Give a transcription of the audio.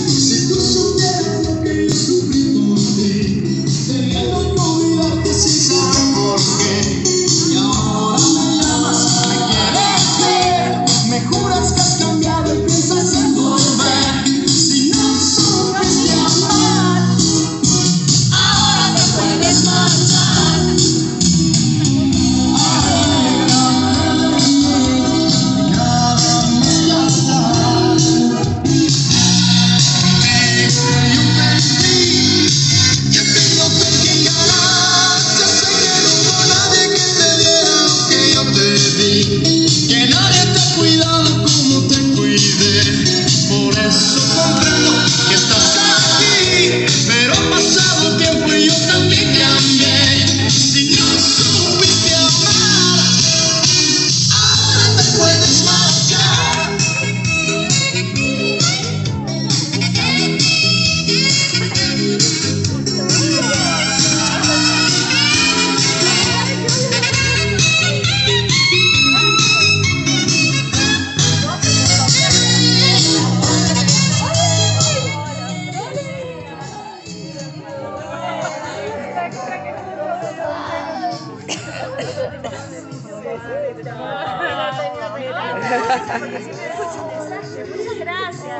Si tú supieras lo que yo sufrí por ti, teniendo que olvidarte sin saber por qué. Y ahora me llamas, me quieres ver, me juras que has cambiado y piensas en volver. Si no supiste amar, ahora te puedes marchar. Que nadie te ha cuidado como te cuidé. Por eso comprendo que estás aquí, pero ha pasado tiempo y yo también cambié. Si no supiste amar, ahora te puedes marchar. Muchas gracias.